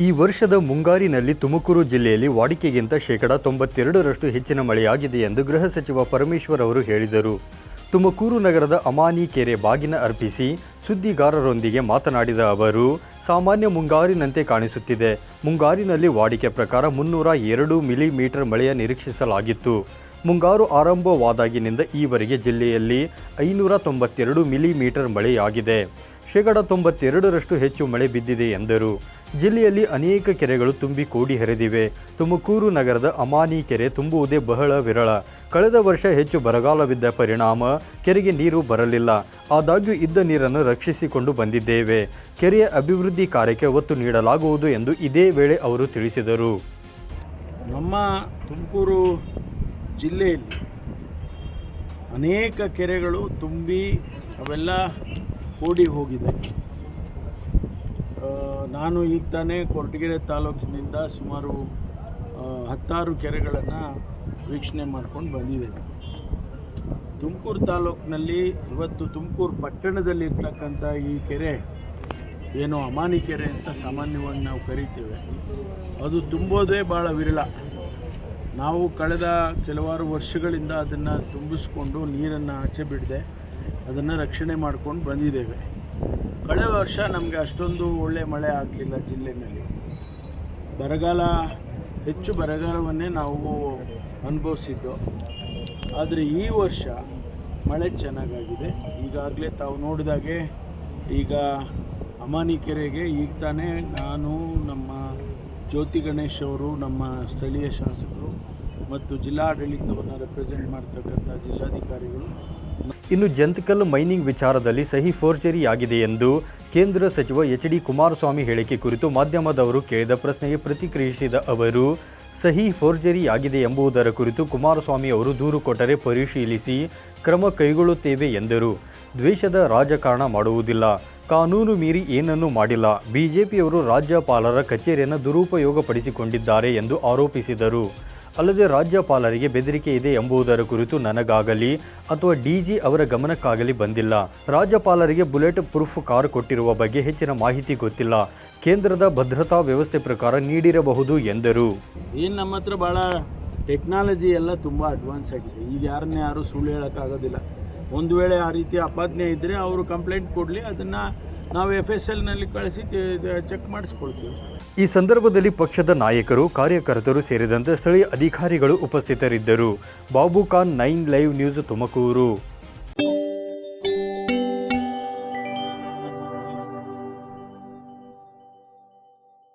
ಈ ವರ್ಷದ ಮುಂಗಾರಿನಲ್ಲಿ ತುಮಕೂರು ಜಿಲ್ಲೆಯಲ್ಲಿ ವಾಡಿಕೆಗಿಂತ ಶೇಕಡ 92ರಷ್ಟು ಹೆಚ್ಚಿನ ಮಳೆಯಾಗಿದೆ ಎಂದು ಗೃಹ ಸಚಿವ ಪರಮೇಶ್ವರ್ ಅವರು ಹೇಳಿದರು. ತುಮಕೂರು ನಗರದ ಅಮಾನಿ ಕೆರೆ ಬಾಗಿನ ಅರ್ಪಿಸಿ ಸುದ್ದಿಗಾರರೊಂದಿಗೆ ಮಾತನಾಡಿದ ಅವರು, ಸಾಮಾನ್ಯ ಮುಂಗಾರಿನಂತೆ ಕಾಣಿಸುತ್ತಿದೆ. ಮುಂಗಾರಿನಲ್ಲಿ ವಾಡಿಕೆ ಪ್ರಕಾರ 302 ಮಿಲಿಮೀಟರ್ ಮಳೆಯ ನಿರೀಕ್ಷಿಸಲಾಗಿತ್ತು. ಮುಂಗಾರು ಆರಂಭವಾದಾಗಿನಿಂದ ಈವರೆಗೆ ಜಿಲ್ಲೆಯಲ್ಲಿ 592 ಮಿಲಿಮೀಟರ್ ಮಳೆಯಾಗಿದೆ. ಶೇಕಡ 92ರಷ್ಟು ಹೆಚ್ಚು ಮಳೆ ಬಿದ್ದಿದೆ ಎಂದರು. ಜಿಲ್ಲೆಯಲ್ಲಿ ಅನೇಕ ಕೆರೆಗಳು ತುಂಬಿ ಕೋಡಿ ಹರಿದಿವೆ. ತುಮಕೂರು ನಗರದ ಅಮಾನಿ ಕೆರೆ ತುಂಬುವುದೇ ಬಹಳ ವಿರಳ. ಕಳೆದ ವರ್ಷ ಹೆಚ್ಚು ಬರಗಾಲವಿದ್ದ ಪರಿಣಾಮ ಕೆರೆಗೆ ನೀರು ಬರಲಿಲ್ಲ. ಆದಾಗ್ಯೂ ಇದ್ದ ನೀರನ್ನು ರಕ್ಷಿಸಿಕೊಂಡು ಬಂದಿದ್ದೇವೆ. ಕೆರೆಯ ಅಭಿವೃದ್ಧಿ ಕಾರ್ಯಕ್ಕೆ ಒತ್ತು ನೀಡಲಾಗುವುದು ಎಂದು ಇದೇ ವೇಳೆ ಅವರು ತಿಳಿಸಿದರು. ನಮ್ಮ ತುಮಕೂರು ಜಿಲ್ಲೆಯಲ್ಲಿ ಅನೇಕ ಕೆರೆಗಳು ತುಂಬಿ ಅವೆಲ್ಲ ಕೋಡಿ ಹೋಗಿದೆ. ನಾನು ಈಗ ತಾನೇ ಕೊರಟಗೆರೆ ತಾಲೂಕಿನಿಂದ ಸುಮಾರು 16 ಕೆರೆಗಳನ್ನು ವೀಕ್ಷಣೆ ಮಾಡ್ಕೊಂಡು ಬಂದಿದ್ದೇನೆ. ತುಮಕೂರು ತಾಲೂಕಿನಲ್ಲಿ ಇವತ್ತು ತುಮಕೂರು ಪಟ್ಟಣದಲ್ಲಿ ಇರ್ತಕ್ಕಂಥ ಈ ಕೆರೆ ಏನು ಅಮಾನಿ ಕೆರೆ ಅಂತ ಸಾಮಾನ್ಯವಾಗಿ ನಾವು ಕರಿತೇವೆ, ಅದು ತುಂಬೋದೇ ಭಾಳ ವಿರಳ. ನಾವು ಕಳೆದ ಕೆಲವಾರು ವರ್ಷಗಳಿಂದ ಅದನ್ನು ತುಂಬಿಸ್ಕೊಂಡು ನೀರನ್ನು ಆಚೆ ಬಿಡದೆ ಅದನ್ನು ರಕ್ಷಣೆ ಮಾಡ್ಕೊಂಡು ಬಂದಿದ್ದೇವೆ. ಕಳೆದ ವರ್ಷ ನಮಗೆ ಅಷ್ಟೊಂದು ಒಳ್ಳೆಯ ಮಳೆ ಆಗಲಿಲ್ಲ ಜಿಲ್ಲೆಯಲ್ಲಿ. ಹೆಚ್ಚು ಬರಗಾಲವನ್ನೇ ನಾವು ಅನುಭವಿಸಿದ್ದು. ಆದರೆ ಈ ವರ್ಷ ಮಳೆ ಚೆನ್ನಾಗಾಗಿದೆ. ಈಗಾಗಲೇ ತಾವು ನೋಡಿದಾಗೆ ಈಗ ಅಮಾನಿ ಕೆರೆಗೆ ಈಗ ತಾನೇ ನಾನು, ನಮ್ಮ ಜ್ಯೋತಿ ಗಣೇಶ್ ಅವರು, ನಮ್ಮ ಸ್ಥಳೀಯ ಶಾಸಕರು ಮತ್ತು ಜಿಲ್ಲಾಡಳಿತವನ್ನು ರೆಪ್ರೆಸೆಂಟ್ ಮಾಡ್ತಕ್ಕಂಥ ಜಿಲ್ಲಾಧಿಕಾರಿಗಳು. ಇನ್ನು ಜಂತಕಲ್ ಮೈನಿಂಗ್ ವಿಚಾರದಲ್ಲಿ ಸಹಿ ಫೋರ್ಜರಿಯಾಗಿದೆ ಎಂದು ಕೇಂದ್ರ ಸಚಿವ ಎಚ್.ಡಿ. ಕುಮಾರಸ್ವಾಮಿ ಹೇಳಿಕೆ ಕುರಿತು ಮಾಧ್ಯಮದವರು ಕೇಳಿದ ಪ್ರಶ್ನೆಗೆ ಪ್ರತಿಕ್ರಿಯಿಸಿದ ಅವರು, ಸಹಿ ಫೋರ್ಜರಿಯಾಗಿದೆ ಎಂಬುದರ ಕುರಿತು ಕುಮಾರಸ್ವಾಮಿ ಅವರು ದೂರು ಕೊಟ್ಟರೆ ಪರಿಶೀಲಿಸಿ ಕ್ರಮ ಕೈಗೊಳ್ಳುತ್ತೇವೆ ಎಂದರು. ದ್ವೇಷದ ರಾಜಕಾರಣ ಮಾಡುವುದಿಲ್ಲ, ಕಾನೂನು ಮೀರಿ ಏನನ್ನೂ ಮಾಡಿಲ್ಲ. ಬಿಜೆಪಿಯವರು ರಾಜ್ಯಪಾಲರ ಕಚೇರಿಯನ್ನು ದುರುಪಯೋಗಪಡಿಸಿಕೊಂಡಿದ್ದಾರೆ ಎಂದು ಆರೋಪಿಸಿದರು. ಅಲ್ಲದೆ ರಾಜ್ಯಪಾಲರಿಗೆ ಬೆದರಿಕೆ ಇದೆ ಎಂಬುದರ ಕುರಿತು ನನಗಾಗಲಿ ಅಥವಾ ಡಿಜಿ ಅವರ ಗಮನಕ್ಕಾಗಲಿ ಬಂದಿಲ್ಲ. ರಾಜ್ಯಪಾಲರಿಗೆ ಬುಲೆಟ್ ಪ್ರೂಫ್ ಕಾರ್ ಕೊಟ್ಟಿರುವ ಬಗ್ಗೆ ಹೆಚ್ಚಿನ ಮಾಹಿತಿ ಗೊತ್ತಿಲ್ಲ. ಕೇಂದ್ರದ ಭದ್ರತಾ ವ್ಯವಸ್ಥೆ ಪ್ರಕಾರ ನೀಡಿರಬಹುದು ಎಂದರು. ನಮ್ಮ ಹತ್ರ ಭಾಳ ಟೆಕ್ನಾಲಜಿ ಎಲ್ಲ ತುಂಬ ಅಡ್ವಾನ್ಸ್ ಆಗಿದೆ. ಈಗ ಯಾರು ಸುಳ್ಳು ಹೇಳೋಕ್ಕಾಗೋದಿಲ್ಲ. ಒಂದು ವೇಳೆ ಆ ರೀತಿ ಅಪಾದನೆ ಇದ್ದರೆ ಅವರು ಕಂಪ್ಲೇಂಟ್ ಕೊಡಲಿ, ಅದನ್ನು ನಾವು FSLನಲ್ಲಿ ಕಳಿಸಿ ಚೆಕ್ ಮಾಡಿಸ್ಕೊಳ್ತೀವಿ. ಈ ಸಂದರ್ಭದಲ್ಲಿ ಪಕ್ಷದ ನಾಯಕರು, ಕಾರ್ಯಕರ್ತರು ಸೇರಿದಂತೆ ಸ್ಥಳೀಯ ಅಧಿಕಾರಿಗಳು ಉಪಸ್ಥಿತರಿದ್ದರು. Babu Khan, 9 live news, Tumakuru.